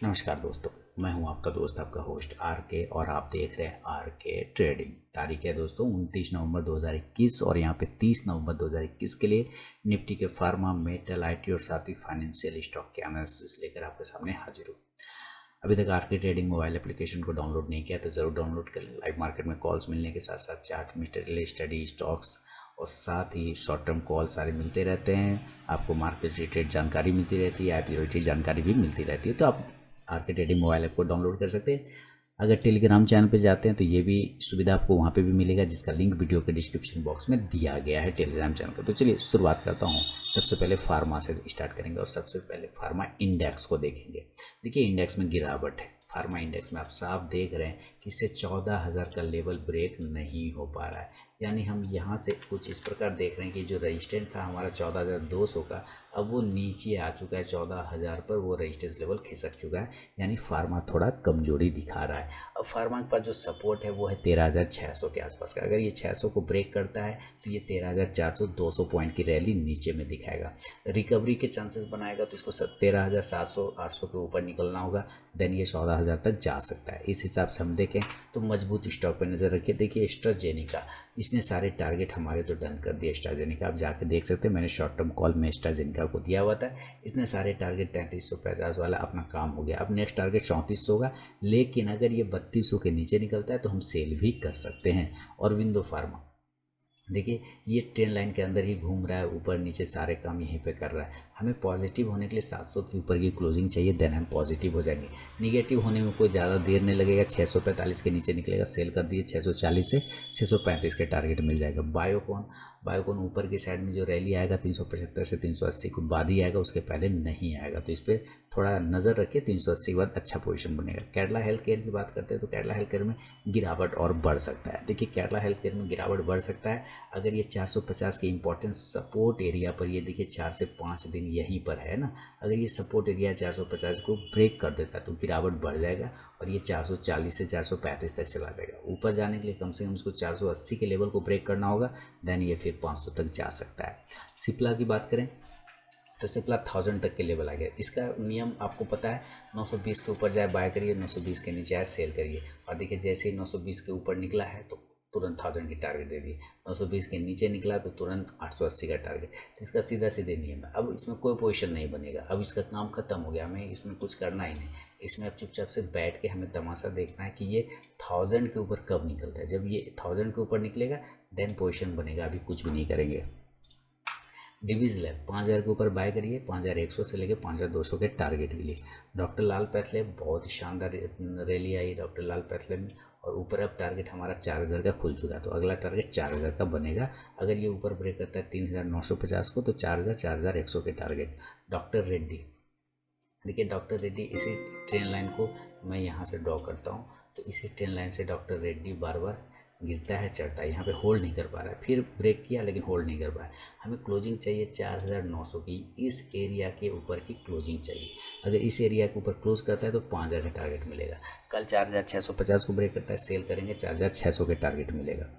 नमस्कार दोस्तों, मैं हूं आपका दोस्त आपका होस्ट आर के और आप देख रहे हैं आर के ट्रेडिंग। तारीख है दोस्तों 29 नवंबर 2021 और यहां पे 30 नवंबर 2021 के लिए निफ्टी के फार्मा, मेटल, आईटी और साथ ही फाइनेंशियल स्टॉक के एनालिसिस लेकर आपके सामने हाजिर हूँ। अभी तक आर के ट्रेडिंग मोबाइल एप्लीकेशन को डाउनलोड नहीं किया तो ज़रूर डाउनलोड कर लें। लाइव मार्केट में कॉल्स मिलने के साथ साथ चार्ट, मटेरियल स्टडी, स्टॉक्स और साथ ही शॉर्ट टर्म कॉल सारे मिलते रहते हैं। आपको मार्केट रिलेटेड जानकारी मिलती रहती है, आईपी रिलेटेड जानकारी भी मिलती रहती है। तो आप आर के ट्रेडिंग मोबाइल ऐप को डाउनलोड कर सकते हैं। अगर टेलीग्राम चैनल पे जाते हैं तो ये भी सुविधा आपको वहाँ पे भी मिलेगा, जिसका लिंक वीडियो के डिस्क्रिप्शन बॉक्स में दिया गया है टेलीग्राम चैनल का। तो चलिए शुरुआत करता हूँ। सबसे पहले फार्मा से स्टार्ट करेंगे और सबसे पहले फार्मा इंडेक्स को देखेंगे। देखिए इंडेक्स में गिरावट है। फार्मा इंडेक्स में आप साफ देख रहे हैं कि इससे 14,000 का लेवल ब्रेक नहीं हो पा रहा है। यानी हम यहाँ से कुछ इस प्रकार देख रहे हैं कि जो रेजिस्टेंस था हमारा 14,200 का, अब वो नीचे आ चुका है 14,000 पर। वो रेजिस्टेंस लेवल खिसक चुका है, यानी फार्मा थोड़ा कमजोरी दिखा रहा है। अब फार्मा के पास जो सपोर्ट है वो है 13,600 के आसपास का। अगर ये 600 को ब्रेक करता है तो ये 13,400 200 पॉइंट की रैली नीचे में दिखाएगा। रिकवरी के चांसेस बनाएगा तो इसको 13,700 800 के ऊपर निकलना होगा, देन ये 14,000 तक जा सकता है। इस हिसाब से हम देखें तो मजबूत स्टॉक पर नज़र रखिए। देखिए एस्ट्राजेनेका, इसने सारे टारगेट हमारे तो डन कर दिए। एस्ट्राजेनेका आप जाके देख सकते हैं, मैंने शॉर्ट टर्म कॉल में एस्ट्राजेनेका को दिया हुआ था। इसने सारे टारगेट 3350 वाला अपना काम हो गया। अब नेक्स्ट टारगेट 3400 होगा, लेकिन अगर ये 3200 के नीचे निकलता है तो हम सेल भी कर सकते हैं। और विंडो फार्मा देखिए ये ट्रेंड लाइन के अंदर ही घूम रहा है, ऊपर नीचे सारे काम यहीं पे कर रहा है। हमें पॉजिटिव होने के लिए 700 के ऊपर की क्लोजिंग चाहिए, देन हम पॉजिटिव हो जाएंगे। निगेटिव होने में कोई ज़्यादा देर नहीं लगेगा। 645 के नीचे निकलेगा, सेल कर दिए। 640 से 635 के टारगेट मिल जाएगा। बायोकॉन ऊपर की साइड में जो रैली आएगा 375 से 380 के बाद ही आएगा, उसके पहले नहीं आएगा। तो इस पर थोड़ा नज़र रखिए। 380 के बाद अच्छा पोजीशन बनेगा। कैडला हेल्थ केयर की बात करते हैं तो कैडला हेल्थ केयर में गिरावट और बढ़ सकता है। देखिए कैडला हेल्थ केयर में गिरावट बढ़ सकता है अगर ये 450 के इंपॉर्टेंट सपोर्ट एरिया पर, ये देखिए 4 से 5 दिन यहीं पर है ना, अगर ये सपोर्ट एरिया 450 को ब्रेक कर देता है तो गिरावट बढ़ जाएगा और ये 440 से 435 तक चला जाएगा। ऊपर जाने के लिए कम से कम इसको 480 के लेवल को ब्रेक करना होगा, देन ये फिर 500 तक जा सकता है। सिप्ला की बात करें तो सिप्ला 1000 तक के लेवल आ गया। इसका नियम आपको पता है, 920 के ऊपर जाए बाय करिए, 920 के नीचे आए सेल करिए। और देखिए जैसे ही 920 के ऊपर निकला है तो तुरंत 1000 की टारगेट दे दी। 920 के नीचे निकला तो तुरंत 880 का टारगेट। तो इसका सीधा सीधे नियम है। अब इसमें कोई पोजीशन नहीं बनेगा, अब इसका काम खत्म हो गया, हमें इसमें कुछ करना ही नहीं। इसमें अब चुपचाप से बैठ के हमें तमाशा देखना है कि ये 1000 के ऊपर कब निकलता है। जब ये 1000 के ऊपर निकलेगा देन पोजीशन बनेगा, अभी कुछ भी नहीं करेंगे। डिवीज लैब 5000 के ऊपर बाय करिए, 5100 से लेकर 5200 के टारगेट के लिए। डॉक्टर लाल पैथलैब बहुत ही शानदार रैली आई डॉक्टर लाल पैथलैब में, और ऊपर अब टारगेट हमारा 4000 का खुल चुका है, तो अगला टारगेट 4000 का बनेगा। अगर ये ऊपर ब्रेक करता है 3950 को तो 4000 4100 के टारगेट। डॉक्टर रेड्डी, देखिए डॉक्टर रेड्डी इसी ट्रेन लाइन को मैं यहाँ से ड्रॉ करता हूँ, तो इसी ट्रेन लाइन से डॉक्टर रेड्डी बार बार गिरता है चढ़ता है, यहाँ पे होल्ड नहीं कर पा रहा है। फिर ब्रेक किया लेकिन होल्ड नहीं कर पाया। हमें क्लोजिंग चाहिए 4900 की, इस एरिया के ऊपर की क्लोजिंग चाहिए। अगर इस एरिया के ऊपर क्लोज करता है तो 5000 का टारगेट मिलेगा। कल 4650 को ब्रेक करता है, सेल करेंगे, 4600 के टारगेट मिलेगा।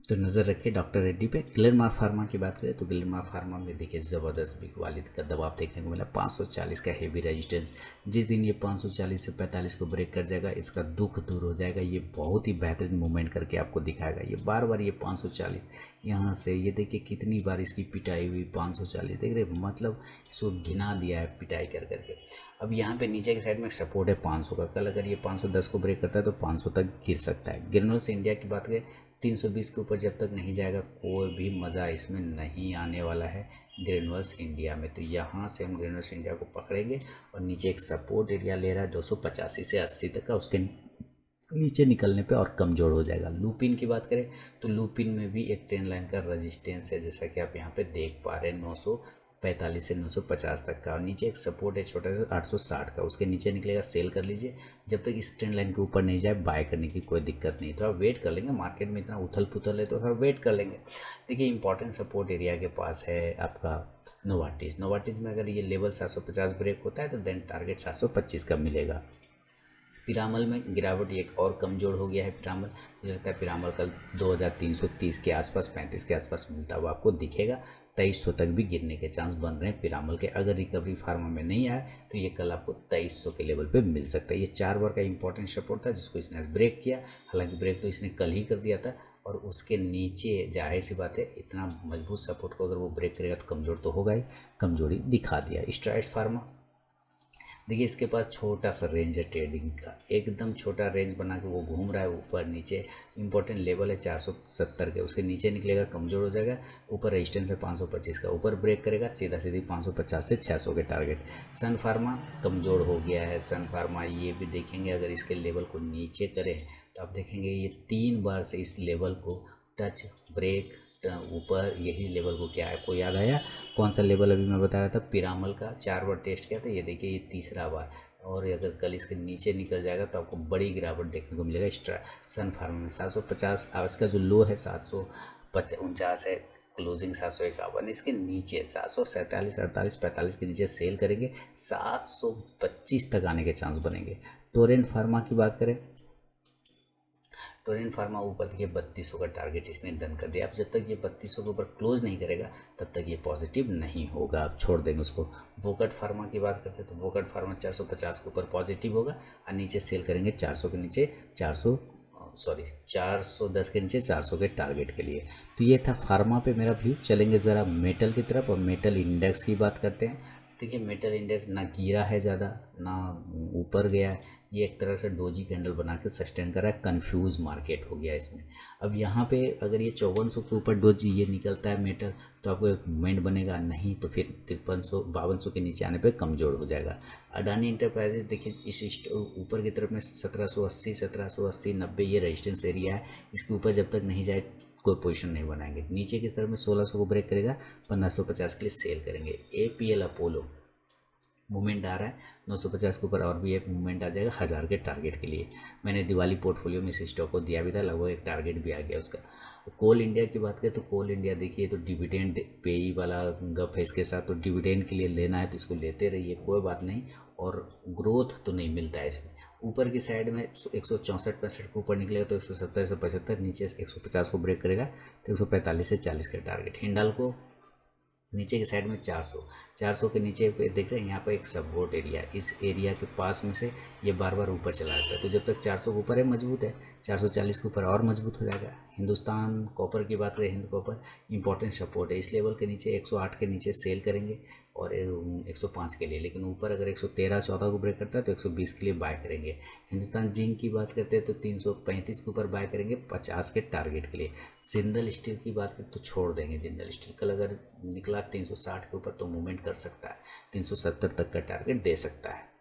तो नज़र रखिए डॉक्टर रेड्डी पे। ग्लेनमार्क फार्मा की बात करें तो ग्लेनमार्क फार्मा में देखिए ज़बरदस्त बिग वाली का दबाव देखने को मिला। 540 का हेवी रेजिस्टेंस, जिस दिन ये 540 से 45 को ब्रेक कर जाएगा इसका दुख दूर हो जाएगा। ये बहुत ही बेहतरीन मूवमेंट करके आपको दिखाएगा। ये बार बार ये 540 यहाँ से, ये देखिए कितनी बार इसकी पिटाई हुई। 540 देख रहे, मतलब इसको घिना दिया है पिटाई कर करके। अब यहाँ पे नीचे की साइड में सपोर्ट है 500 का। कल अगर ये 510 को ब्रेक करता है तो 500 तक गिर सकता है। ग्रेन्यूल्स इंडिया की बात करें 320 के ऊपर जब तक नहीं जाएगा कोई भी मज़ा इसमें नहीं आने वाला है ग्रेन्यूल्स इंडिया में। तो यहाँ से हम ग्रेन्यूल्स इंडिया को पकड़ेंगे और नीचे एक सपोर्ट एरिया ले रहा है 285 से 80 तक का, उसके नीचे निकलने पे और कमज़ोर हो जाएगा। लूपिन की बात करें तो लूपिन में भी एक ट्रेंड लाइन का रेजिस्टेंस है, जैसा कि आप यहाँ पे देख पा रहे हैं 945 से 950 तक का, और नीचे एक सपोर्ट है छोटा सा 860 का, उसके नीचे निकलेगा, सेल कर लीजिए। जब तक इस ट्रेंड लाइन के ऊपर नहीं जाए बाय करने की कोई दिक्कत नहीं, थोड़ा वेट कर लेंगे। मार्केट में इतना उथल पुथल है तो थोड़ा वेट कर लेंगे। देखिए इंपॉर्टेंट सपोर्ट एरिया के पास है आपका नोवार्टिस में अगर ये लेवल 750 ब्रेक होता है तो देन टारगेट 725 का मिलेगा। पिरामल में गिरावट एक और कमज़ोर हो गया है। पिरामल मुझे लगता है पिरामल कल 2330 के आसपास 35 के आसपास मिलता हुआ आपको दिखेगा। 2300 तक भी गिरने के चांस बन रहे हैं पिरामल के। अगर रिकवरी फार्मा में नहीं आया तो ये कल आपको 2300 के लेवल पे मिल सकता है। ये 4 बार का इंपॉर्टेंट सपोर्ट था जिसको इसने आज ब्रेक किया। हालांकि ब्रेक तो इसने कल ही कर दिया था और उसके नीचे जाहिर सी बात है इतना मजबूत सपोर्ट को अगर वो ब्रेक करेगा तो कमज़ोर तो होगा ही, कमज़ोरी दिखा दिया। स्ट्राइड्स फार्मा देखिए इसके पास छोटा सा रेंज है ट्रेडिंग का, एकदम छोटा रेंज बना के वो घूम रहा है ऊपर नीचे। इंपॉर्टेंट लेवल है 470 के, उसके नीचे निकलेगा कमज़ोर हो जाएगा। ऊपर रेजिस्टेंस है 525 का, ऊपर ब्रेक करेगा सीधा सीधी 550 से 600 के टारगेट। सन फार्मा कमज़ोर हो गया है। सन फार्मा ये भी देखेंगे अगर इसके लेवल को नीचे करे तो आप देखेंगे ये 3 बार से इस लेवल को टच ब्रेक ऊपर, यही लेवल को क्या है आपको याद आया कौन सा लेवल अभी मैं बता रहा था पिरामल का 4 बार टेस्ट किया था। ये देखिए ये तीसरा बार, और अगर कल इसके नीचे निकल जाएगा तो आपको बड़ी गिरावट देखने को मिलेगा। सन फार्मा में 750 आज का जो लो है 749 है, क्लोजिंग 751। इसके नीचे 747 48 45 के नीचे सेल करेंगे, 725 तक आने के चांस बनेंगे। टोरेंट फार्मा की बात करें, टोरेंट फार्मा ऊपर देखिए 3200 का टारगेट इसने डन कर दिया। अब जब तक ये 3200 के ऊपर क्लोज नहीं करेगा तब तक ये पॉजिटिव नहीं होगा, आप छोड़ देंगे उसको। वोकट फार्मा की बात करते हैं तो वोकट फार्मा 450 के ऊपर पॉजिटिव होगा और नीचे सेल करेंगे 400 के नीचे 410 के नीचे 400 के टारगेट के लिए। तो ये था फार्मा पे मेरा व्यू। चलेंगे ज़रा मेटल की तरफ और मेटल इंडेक्स की बात करते हैं। देखिए मेटल इंडेक्स ना गिरा है ज़्यादा ना ऊपर गया है, ये एक तरह से डोजी कैंडल बना के सस्टेन कर रहा है। कंफ्यूज मार्केट हो गया इसमें। अब यहाँ पे अगर ये 5400 के ऊपर डोजी ये निकलता है मेटल तो आपको एक मूवमेंट बनेगा, नहीं तो फिर 5300 के नीचे आने पे कमज़ोर हो जाएगा। अडानी इंटरप्राइजेज देखिए इस ऊपर की तरफ में 1780 90 ये रेजिस्टेंस एरिया है, इसके ऊपर जब तक नहीं जाए कोई पोजीशन नहीं बनाएंगे। नीचे की तरफ में 1600 को ब्रेक करेगा 1550 के लिए सेल करेंगे। APL अपोलो मूवमेंट आ रहा है 950 के ऊपर और भी एक मूवमेंट आ जाएगा 1000 के टारगेट के लिए। मैंने दिवाली पोर्टफोलियो में इस स्टॉक को दिया भी था, लगभग एक टारगेट भी आ गया उसका। कोल इंडिया की बात करें तो कोल इंडिया देखिए तो डिविडेंड पेई वाला गप है इसके साथ, तो डिविडेंड के लिए लेना है तो इसको लेते रहिए कोई बात नहीं, और ग्रोथ तो नहीं मिलता है इसमें। ऊपर की साइड में 164-65 के ऊपर निकलेगा तो 170 से 75, नीचे 150 को ब्रेक करेगा तो 145 से 40 का टारगेट। हिंडाल्को नीचे की साइड में 400 के नीचे पे देख रहे हैं यहाँ पर एक सपोर्ट एरिया, इस एरिया के पास में से ये बार बार ऊपर चला जाता है। तो जब तक 400 के ऊपर है मजबूत है, 440 के ऊपर और मजबूत हो जाएगा। हिंदुस्तान कॉपर की बात करें, हिंद कॉपर इंपॉर्टेंट सपोर्ट है, इस लेवल के नीचे 108 के नीचे सेल करेंगे और 105 के लिए, लेकिन ऊपर अगर 113-14 को ब्रेक करता है तो 120 के लिए बाय करेंगे। हिंदुस्तान जिंक की बात करते हैं तो 335 के ऊपर बाय करेंगे 50 के टारगेट के लिए। जिंदल स्टील की बात करें तो छोड़ देंगे जिंदल स्टील, कल अगर निकला 360 के ऊपर तो मूवमेंट कर सकता है, 370 तक का टारगेट दे सकता है।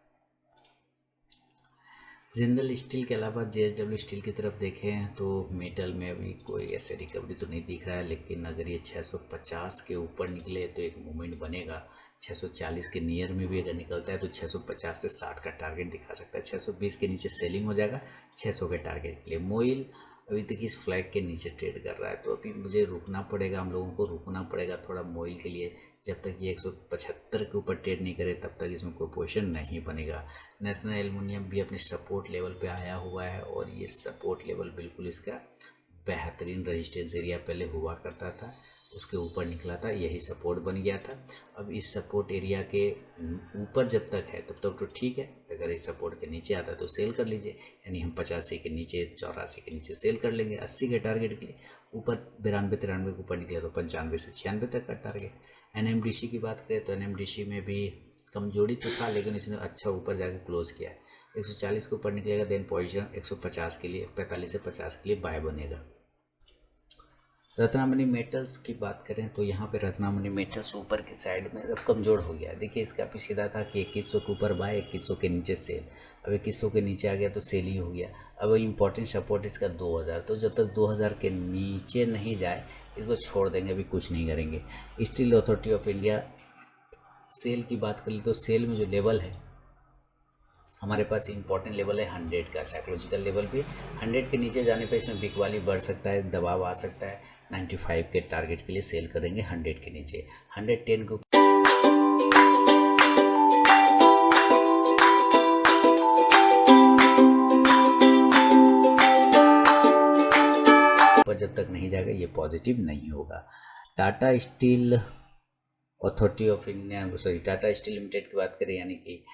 जिंदल स्टील के अलावा JSW स्टील की तरफ देखें तो मेटल में अभी कोई ऐसे रिकवरी तो नहीं दिख रहा है, लेकिन अगर ये 650 के ऊपर निकले तो एक मूवमेंट बनेगा। 640 के नियर में भी अगर निकलता है तो 650 से 60 का टारगेट दिखा सकता है। 620 के नीचे सेलिंग हो जाएगा 600 के टारगेट के लिए। मोइल अभी तक इस फ्लैग के नीचे ट्रेड कर रहा है, तो अभी मुझे रुकना पड़ेगा, हम लोगों को रुकना पड़ेगा थोड़ा मोइल के लिए। जब तक ये 175 के ऊपर ट्रेड नहीं करे तब तक इसमें कोई पोजीशन नहीं बनेगा। नेशनल एल्युमिनियम भी अपने सपोर्ट लेवल पे आया हुआ है और ये सपोर्ट लेवल बिल्कुल इसका बेहतरीन रेजिस्टेंस एरिया पहले हुआ करता था, उसके ऊपर निकला था, यही सपोर्ट बन गया था। अब इस सपोर्ट एरिया के ऊपर जब तक है तब तक तो ठीक है, अगर इस सपोर्ट के नीचे आता है तो सेल कर लीजिए, यानी हम 85 के नीचे 84 के नीचे सेल कर लेंगे 80 के टारगेट के लिए। ऊपर 92-93 के ऊपर निकले तो 95 से 96 तक का टारगेट। NMDC की बात करें तो NMDC में भी कमजोरी तो था, लेकिन इसने अच्छा ऊपर जाके क्लोज किया है। 140 के ऊपर निकलेगा, देन पोजीशन 150 के लिए 45 से 50 के लिए बाय बनेगा। रत्नामणि मेटल्स की बात करें तो यहाँ पे रत्नामणि मेटल्स ऊपर की साइड में अब कमज़ोर हो गया है। देखिए इसका भी सीधा था कि 2100 के ऊपर बाय 2100 के नीचे सेल, अब 2100 के नीचे आ गया तो सेल ही हो गया। अब इम्पोर्टेंट सपोर्ट इसका 2000, तो जब तक 2000 के नीचे नहीं जाए इसको छोड़ देंगे, अभी कुछ नहीं करेंगे। Steel authority of India SAIL की बात कर ली तो सेल में जो लेवल है हमारे पास इंपॉर्टेंट लेवल है 100 का, साइकोलॉजिकल लेवल भी 100 के नीचे जाने पर इसमें बिकवाली बढ़ सकता है, दबाव आ सकता है। 95 के टारगेट के लिए सेल करेंगे 100 के नीचे। 110 को जब तक नहीं जाएगा ये पॉजिटिव नहीं होगा। Tata steel authority of India, sorry Tata steel limited की बात करें यानी कि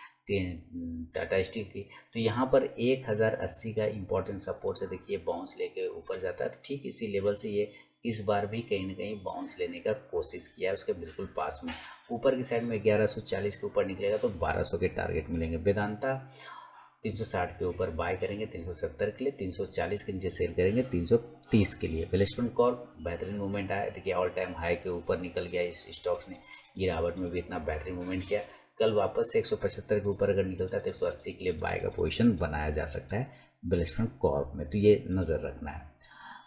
टाटा स्टील की, तो यहाँ पर 1080 का इम्पोर्टेंट सपोर्ट से देखिए बाउंस लेके ऊपर जाता है। ठीक इसी लेवल से ये इस बार भी कहीं ना कहीं बाउंस लेने का कोशिश किया है उसके बिल्कुल पास में। ऊपर की साइड में 1140 के ऊपर निकलेगा तो 1200 के टारगेट मिलेंगे। वेदांता 360 के ऊपर बाय करेंगे 370 के लिए, 340 के नीचे सेल करेंगे 330 के लिए। वेलस्पन कॉर्प बेहतरीन मूवमेंट आया, देखिए ऑल टाइम हाई के ऊपर निकल गया। इस स्टॉक्स ने गिरावट में भी इतना बेहतरीन मूवमेंट किया। कल वापस से 175 के ऊपर अगर निकलता है तो 180 के लिए बाय का पोजीशन बनाया जा सकता है वेलस्पन कॉर्प में, तो ये नज़र रखना है।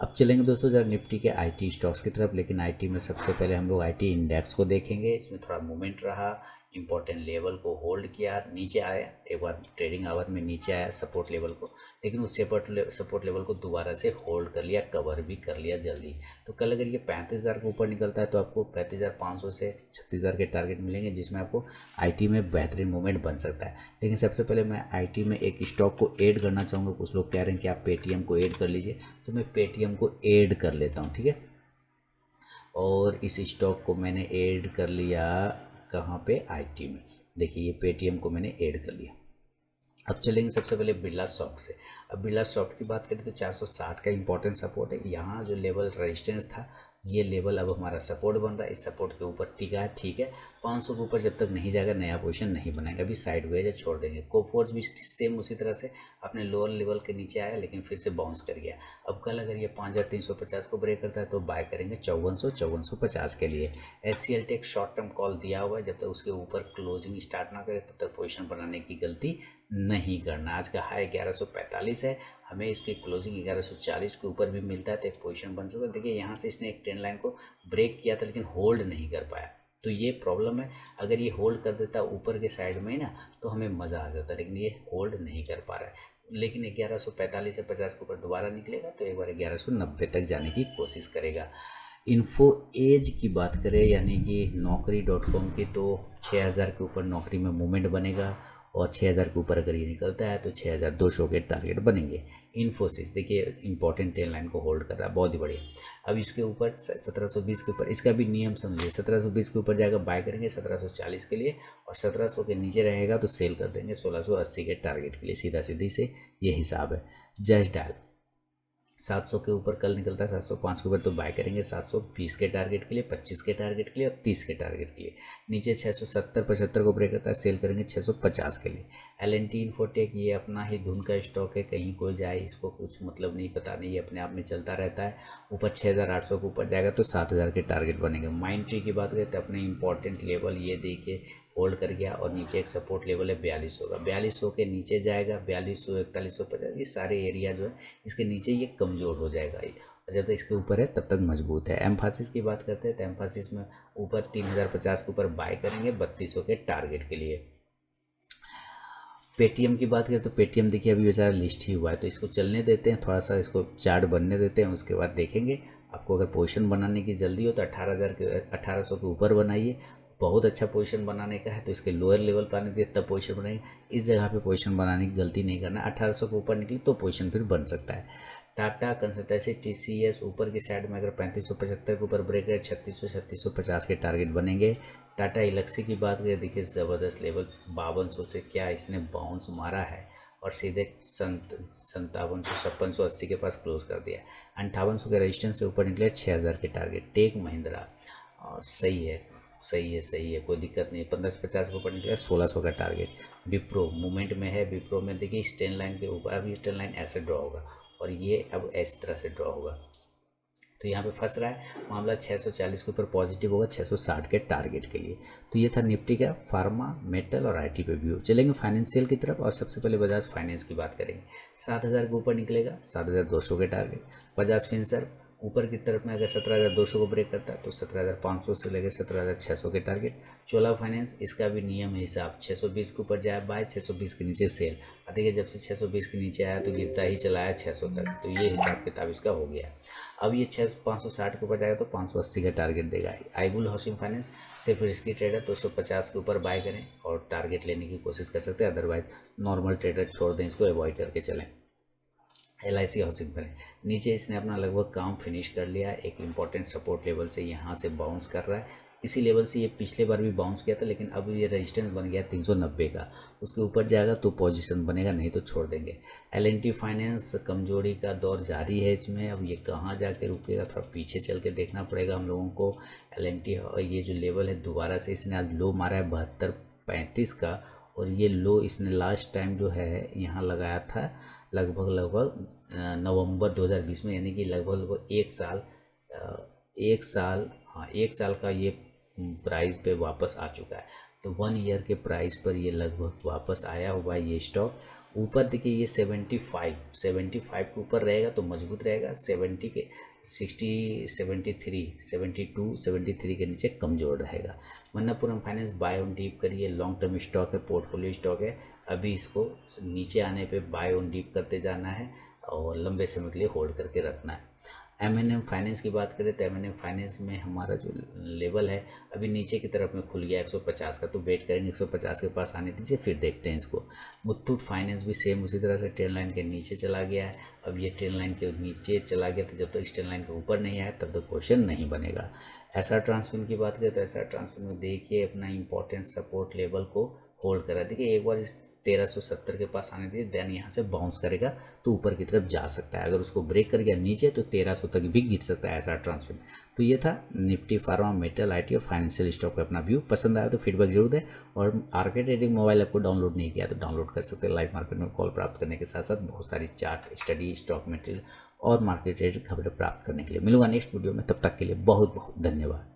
अब चलेंगे दोस्तों जरा निफ्टी के आईटी स्टॉक्स की तरफ, लेकिन आईटी में सबसे पहले हम लोग आईटी इंडेक्स को देखेंगे। इसमें थोड़ा मूवमेंट रहा, इंपॉर्टेंट लेवल को होल्ड किया, नीचे आया, एक बार ट्रेडिंग आवर में नीचे आया सपोर्ट लेवल को, लेकिन उस सपोर्ट लेवल को दोबारा से होल्ड कर लिया, कवर भी कर लिया जल्दी। तो कल अगर ये 35,000 के ऊपर निकलता है तो आपको 35,500 से 36,000 के टारगेट मिलेंगे, जिसमें आपको आईटी में बेहतरीन मूवमेंट बन सकता है। लेकिन सबसे पहले मैं आईटी में एक स्टॉक को ऐड करना चाहूँगा। कुछ लोग कह रहे हैं कि आप पेटीएम को ऐड कर लीजिए, तो मैं पेटीएम को ऐड कर लेता हूँ, ठीक है। और इस स्टॉक को मैंने ऐड कर लिया कहाँ पे, आईटी में। देखिए ये पेटीएम को मैंने ऐड कर लिया। अब चलेंगे सबसे पहले बिरला सॉफ्ट से। अब बिरला सॉफ्ट की बात करें तो 460 का इंपॉर्टेंट सपोर्ट है। यहाँ जो लेवल रेजिस्टेंस था ये लेवल अब हमारा सपोर्ट बन रहा है, इस सपोर्ट के ऊपर टिका है, ठीक है। 500 के ऊपर जब तक नहीं जाएगा नया पोजीशन नहीं बनाएगा, अभी साइड वेज छोड़ देंगे। कोफोर्ज भी सेम उसी तरह से अपने लोअर लेवल के नीचे आया लेकिन फिर से बाउंस कर गया। अब कल अगर ये 5350 को ब्रेक करता है तो बाय करेंगे 5450 के लिए। HCL tech short term call दिया हुआ है, जब तक उसके ऊपर क्लोजिंग स्टार्ट ना करे तब तक पोजीशन बनाने की गलती नहीं करना। आज का हाई 1145 है, हमें इसकी क्लोजिंग 1140 के ऊपर भी मिलता है तो एक पोजीशन बन सकता है। देखिए यहाँ से इसने एक ट्रेंड लाइन को ब्रेक किया था लेकिन होल्ड नहीं कर पाया, तो ये प्रॉब्लम है। अगर ये होल्ड कर देता ऊपर के साइड में ना तो हमें मज़ा आ जाता, लेकिन ये होल्ड नहीं कर पा रहा है। लेकिन 1145 से 50 के ऊपर दोबारा निकलेगा तो एक बार 1190 तक जाने की कोशिश करेगा। इन्फो एज की बात करें यानी कि Naukri.com की, तो 6000 के ऊपर नौकरी में मूवमेंट बनेगा और 6000 के ऊपर अगर ये निकलता है तो 6200 के टारगेट बनेंगे। इन्फोसिस देखिए इंपॉर्टेंट ट्रेंड लाइन को होल्ड कर रहा है, बहुत ही बढ़िया। अब इसके ऊपर 1720 के ऊपर, इसका भी नियम समझिए, 1720 के ऊपर जाकर बाय करेंगे 1740 के लिए, और 1700 के नीचे रहेगा तो सेल कर देंगे 1680 के टारगेट के लिए। सीधा सीधी से ये हिसाब है। जस्ट डायल 700 के ऊपर कल निकलता है, 705 के ऊपर तो बाय करेंगे 720 के टारगेट के लिए, 25 के टारगेट के लिए और 30 के टारगेट के लिए। नीचे 670-75 को ब्रेक करता है, सेल करेंगे 650 के लिए। एल&टी इन्फोटेक ये अपना ही धुन का स्टॉक है, कहीं कोई जाए इसको कुछ मतलब नहीं, पता नहीं, ये अपने आप में चलता रहता है। ऊपर 6800 के ऊपर जाएगा तो 7000 के टारगेट बनेंगे। माइंड ट्री की बात करें तो अपने इंपॉर्टेंट लेवल ये देखिए होल्ड कर गया, और नीचे एक सपोर्ट लेवल है 4200 का, 4200 के नीचे जाएगा 4200, 4150, ये सारे एरिया जो है इसके नीचे ये कमज़ोर हो जाएगा, और जब तक इसके ऊपर है तब तक मजबूत है। एम्फासिस की बात करते हैं तो एम्फासिस में ऊपर 3050 के ऊपर बाय करेंगे 3200 के टारगेट के लिए। पेटीएम की बात करें तो पेटीएम देखिए अभी बेचारा लिस्ट ही हुआ है, तो इसको चलने देते हैं, थोड़ा सा इसको चार्ट बनने देते हैं, उसके बाद देखेंगे। आपको अगर पोजीशन बनाने की जल्दी हो तो 1800 के ऊपर बनाइए। बहुत अच्छा पोजीशन बनाने का है तो इसके लोअर लेवल पर आने दिए तब पोजीशन बनाएंगे। इस जगह पे पोजीशन बनाने की गलती नहीं करना, 1800 के ऊपर निकली तो पोजीशन फिर बन सकता है। टाटा कंसल्टेंसी टीसीएस ऊपर की साइड में अगर 3575 के ऊपर ब्रेक है 3650 के टारगेट बनेंगे। टाटा इलेक्सी की बात करें देखिए ज़बरदस्त लेवल 5200 से क्या इसने बाउंस मारा है और सीधे 5750-5680 के पास क्लोज कर दिया। 5800 के रेजिस्टेंस से ऊपर निकले 6000 के टारगेट। टेक महिंद्रा और सही है, कोई दिक्कत नहीं। 1550 के ऊपर निकला 1600 का टारगेट। विप्रो मूवमेंट में है, विप्रो में देखिए इस ट्रेंड लाइन के ऊपर अभी ट्रेंड लाइन ऐसे ड्रॉ होगा और ये अब इस तरह से ड्रॉ होगा, तो यहाँ पे फंस रहा है मामला। 640 के ऊपर पॉजिटिव होगा 660 के टारगेट के लिए। तो ये था निफ्टी का फार्मा, मेटल और आईटी पे व्यू। चलेंगे फाइनेंशियल की तरफ और सबसे पहले बजाज फाइनेंस की बात करेंगे। 7000 के ऊपर निकलेगा 7200 के टारगेट। बजाज फिनसर्व ऊपर की तरफ में अगर 17200 को ब्रेक करता है तो 17500 से लेकर 17600 के टारगेट। चोला फाइनेंस इसका भी नियम है हिसाब, 620 के ऊपर जाए बाय, 620 के नीचे सेल। देखिए जब से 620 के नीचे आया तो गिरता ही चला आया 600 तक, तो ये हिसाब किताब इसका हो गया। अब ये 560 के ऊपर जाएगा तो 580 का टारगेट देगा। आईबुल हाउसिंग फाइनेंस सिर्फ रिस्की ट्रेडर तो 150 के ऊपर बाय करें और टारगेट लेने की कोशिश कर सकते हैं, अदरवाइज नॉर्मल ट्रेडर छोड़ दें, इसको अवॉइड करके चलें। LIC हाउसिंग फाइनेंस नीचे इसने अपना लगभग काम फिनिश कर लिया। एक इम्पॉर्टेंट सपोर्ट लेवल से यहाँ से बाउंस कर रहा है। इसी लेवल से ये पिछले बार भी बाउंस किया था, लेकिन अब ये रेजिस्टेंस बन गया 390 का। उसके ऊपर जाएगा तो पोजीशन बनेगा, नहीं तो छोड़ देंगे। L&T फाइनेंस कमजोरी का दौर जारी है इसमें। अब ये कहाँ जाके रुकेगा, थोड़ा पीछे चल के देखना पड़ेगा हम लोगों को। L&T ये जो लेवल है दोबारा से इसने आज लो मारा है 72.35 का, और ये लो इसने लास्ट टाइम जो है यहाँ लगाया था लगभग नवंबर 2020 में, यानी कि लगभग एक साल का ये प्राइस पे वापस आ चुका है। तो 1 ईयर के प्राइस पर ये लगभग वापस आया हुआ है ये स्टॉक। ऊपर देखिए ये 75 के ऊपर रहेगा तो मजबूत रहेगा। 70 के 60 73 72 73 के नीचे कमज़ोर रहेगा। Manappuram finance buy on dip करिए, लॉन्ग टर्म स्टॉक है, पोर्टफोलियो स्टॉक है। अभी इसको नीचे आने पे बाय ऑन डीप करते जाना है और लंबे समय के लिए होल्ड करके रखना है। M&M फाइनेंस की बात करें तो M&M फाइनेंस में हमारा जो लेवल है अभी नीचे की तरफ में खुल गया 150 का, तो वेट करेंगे 150 के पास आने दीजिए, फिर देखते हैं इसको। मुथूट फाइनेंस भी सेम उसी तरह से ट्रेंड लाइन के नीचे चला गया है। अब ये ट्रेंड लाइन के नीचे चला गया, तो जब तक इस ट्रेंड लाइन के ऊपर नहीं आया तब तक क्वेश्चन नहीं बनेगा। SR ट्रांसफर की बात करें तो SR ट्रांसफर में देखिए अपना इंपॉर्टेंट सपोर्ट लेवल को होल्ड करा। देखिए एक बार 1370 के पास आने दीजिए, देन यहाँ से बाउंस करेगा तो ऊपर की तरफ जा सकता है। अगर उसको ब्रेक कर गया नीचे तो 1300 तक भी गिर सकता है SR ट्रांसफर। तो ये था निफ्टी, फार्मा, मेटल, IT और फाइनेंशियल स्टॉक पर अपना व्यू। पसंद आया तो फीडबैक जरूर दें। और आरके ट्रेडिंग मोबाइल ऐप को डाउनलोड नहीं किया तो डाउनलोड कर सकते हैं। लाइव मार्केट में कॉल प्राप्त करने के साथ साथ बहुत सारी चार्ट, स्टडी, स्टॉक मटेरियल और मार्केट रेट खबरें प्राप्त करने के लिए। मिलूंगा नेक्स्ट वीडियो में, तब तक के लिए बहुत बहुत धन्यवाद।